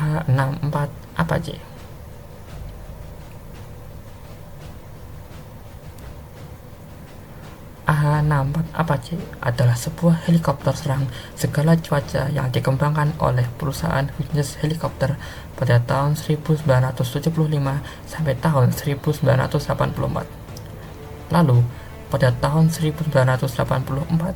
AH-64 Apache. AH-64 Apache adalah sebuah helikopter serang segala cuaca yang dikembangkan oleh perusahaan Hughes Helikopter pada tahun 1975 sampai tahun 1984. Lalu, pada tahun 1984,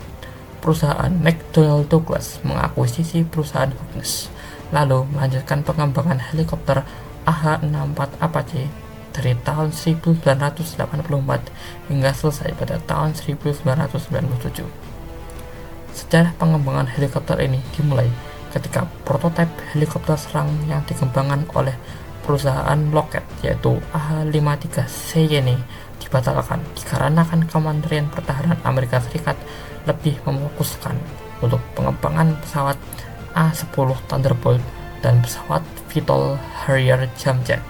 perusahaan McDonnell Douglas mengakuisisi perusahaan Hughes, lalu melanjutkan pengembangan helikopter AH-64 Apache dari tahun 1984 hingga selesai pada tahun 1997. Sejarah pengembangan helikopter ini dimulai ketika prototipe helikopter serang yang dikembangkan oleh perusahaan Lockheed yaitu AH-53 Cheyenne dibatalkan dikarenakan Kementerian Pertahanan Amerika Serikat lebih memfokuskan untuk pengembangan pesawat A-10 Thunderbolt dan pesawat VTOL Harrier Jamjet.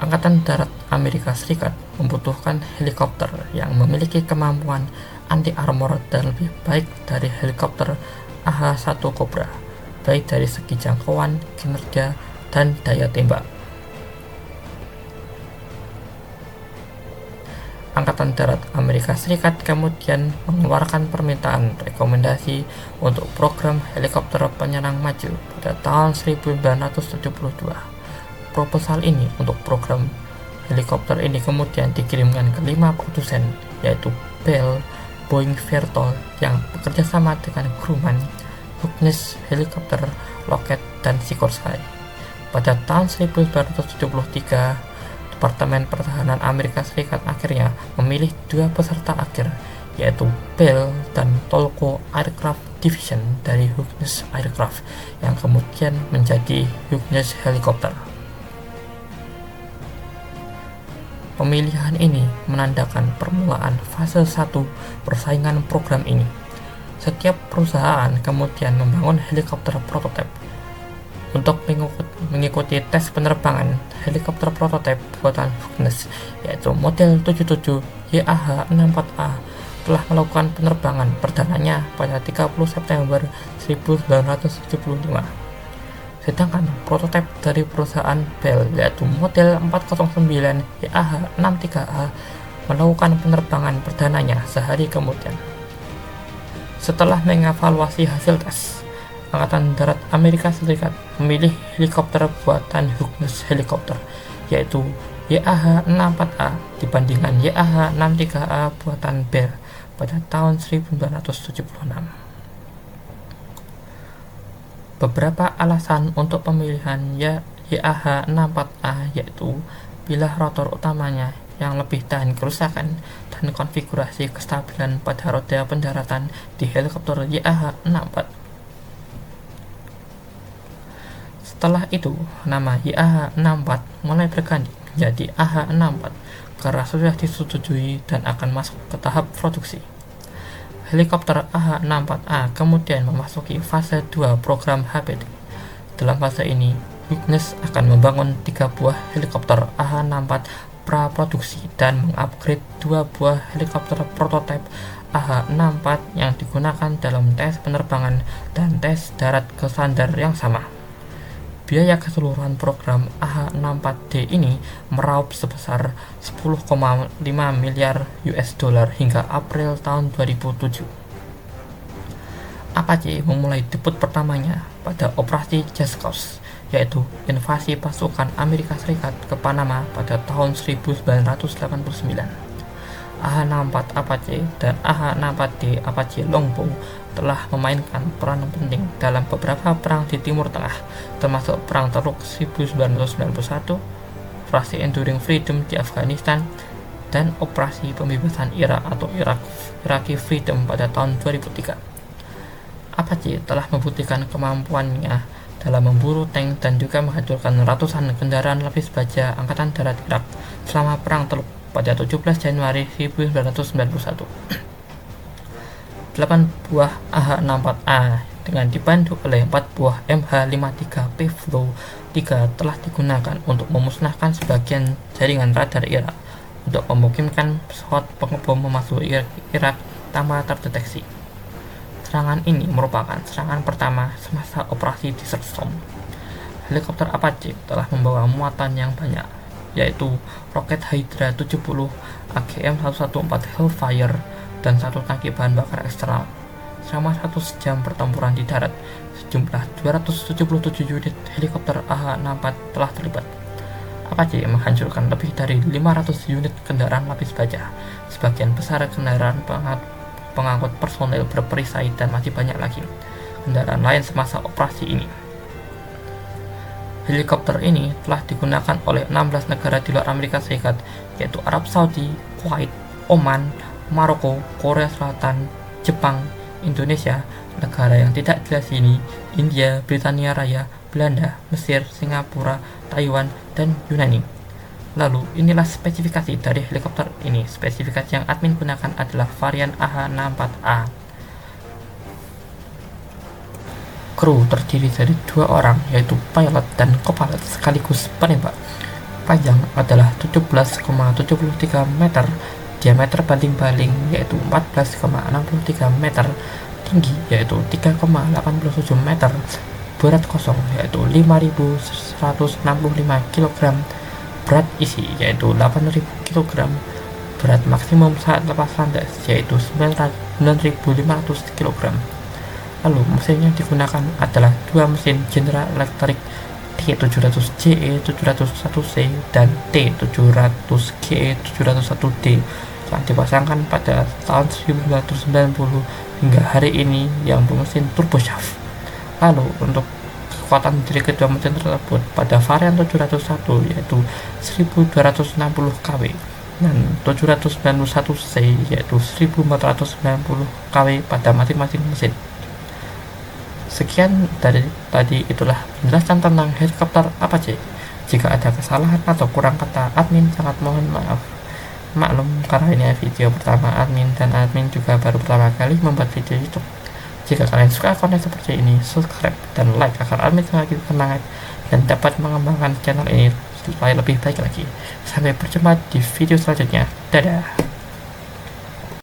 Angkatan Darat Amerika Serikat membutuhkan helikopter yang memiliki kemampuan anti-armor dan lebih baik dari helikopter AH-1 Cobra, baik dari segi jangkauan, kinerja, dan daya tembak. Angkatan Darat Amerika Serikat kemudian mengeluarkan permintaan rekomendasi untuk program helikopter penyerang maju pada tahun 1972. Proposal ini untuk program helikopter ini kemudian dikirimkan ke 5 produsen, yaitu Bell, Boeing Vertol yang bekerja sama dengan Grumman, Hughes Helikopter, Lockheed, dan Sikorsky. Pada tahun 1973, Departemen Pertahanan Amerika Serikat akhirnya memilih 2 peserta akhir, yaitu Bell dan Tolco Aircraft Division dari Hughes Aircraft yang kemudian menjadi Hughes Helikopter. Pemilihan ini menandakan permulaan fase 1 persaingan program ini. Setiap perusahaan kemudian membangun helikopter prototipe. Untuk mengikuti tes penerbangan helikopter prototipe buatan Hughes, yaitu model 77 YAH-64A, telah melakukan penerbangan perdananya pada 30 September 1975. Sedangkan prototipe dari perusahaan Bell yaitu model 409 YAH-63A melakukan penerbangan perdananya sehari kemudian. Setelah mengevaluasi hasil tes, Angkatan Darat Amerika Serikat memilih helikopter buatan Hughes Helikopter yaitu YAH-64A dibandingkan YAH-63A buatan Bell pada tahun 1976. Beberapa alasan untuk pemilihan YAH-64A yaitu bilah rotor utamanya yang lebih tahan kerusakan dan konfigurasi kestabilan pada roda pendaratan di helikopter YAH-64. Setelah itu, nama YAH-64 mulai berganti menjadi AH-64 karena sudah disetujui dan akan masuk ke tahap produksi. Helikopter AH-64A kemudian memasuki fase 2 program HPD. Dalam fase ini, Hughes akan membangun 3 buah helikopter AH-64 praproduksi dan mengupgrade 2 buah helikopter prototipe AH-64 yang digunakan dalam tes penerbangan dan tes darat ke standar yang sama. Biaya keseluruhan program AH-64D ini meraup sebesar 10,5 miliar US dollar hingga April tahun 2007. Apache memulai debut pertamanya pada operasi Just Cause, yaitu invasi pasukan Amerika Serikat ke Panama pada tahun 1989. AH-64 Apache dan AH-64D Apache Longbow telah memainkan peran penting dalam beberapa perang di Timur Tengah, termasuk Perang Teluk 1991, Operasi Enduring Freedom di Afghanistan, dan Operasi Pembebasan Irak atau Iraqi Freedom pada tahun 2003. Apache telah membuktikan kemampuannya dalam memburu tank dan juga menghancurkan ratusan kendaraan lapis baja Angkatan Darat Irak selama Perang Teluk pada 17 Januari 1991. 8 buah AH-64A dengan dibantu oleh 4 buah MH-53 Pavlov 3 telah digunakan untuk memusnahkan sebagian jaringan radar Irak untuk memungkinkan pesawat pengebom memasuki Irak tanpa terdeteksi. Serangan ini merupakan serangan pertama semasa operasi Desert Storm. Helikopter Apache telah membawa muatan yang banyak, yaitu roket Hydra 70, AGM-114 Hellfire, dan satu tangki bahan bakar eksternal. Selama 100 jam pertempuran di darat, sejumlah 277 unit helikopter AH-64 telah terlibat. Apache menghancurkan lebih dari 500 unit kendaraan lapis baja, sebagian besar kendaraan pengangkut personel berperisai, dan masih banyak lagi kendaraan lain semasa operasi ini. Helikopter ini telah digunakan oleh 16 negara di luar Amerika Serikat, yaitu Arab Saudi, Kuwait, Oman, Maroko, Korea Selatan, Jepang, Indonesia, negara yang tidak jelas ini, India, Britania Raya, Belanda, Mesir, Singapura, Taiwan, dan Yunani. Lalu, inilah spesifikasi dari helikopter ini. Spesifikasi yang admin gunakan adalah varian AH-64A. Kru terdiri dari 2 orang, yaitu pilot dan co-pilot sekaligus penembak. Panjang adalah 17,73 meter, diameter banding-baling yaitu 14,63 meter, tinggi yaitu 3,87 meter, berat kosong yaitu 5.165 kg, berat isi yaitu 8.000 kg, berat maksimum saat lepas landas yaitu 9.500 kg. Lalu mesin yang digunakan adalah 2 mesin General Electric T700JE 701C dan T700GE 701D yang dipasangkan pada tahun 1990 hingga hari ini yang bermesin turboshaft. Lalu untuk kekuatan dari kedua mesin tersebut pada varian 701 yaitu 1260 kW dan 791C yaitu 1490 kW pada masing-masing mesin. Sekian dari tadi, itulah penjelasan tentang helikopter Apache. Jika ada kesalahan atau kurang kata, admin sangat mohon maaf. Maklum karena ini video pertama admin dan admin juga baru pertama kali membuat video YouTube. Jika kalian suka konten seperti ini, subscribe dan like agar admin semakin semangat dan dapat mengembangkan channel ini supaya lebih baik lagi. Sampai berjumpa di video selanjutnya. Dadah.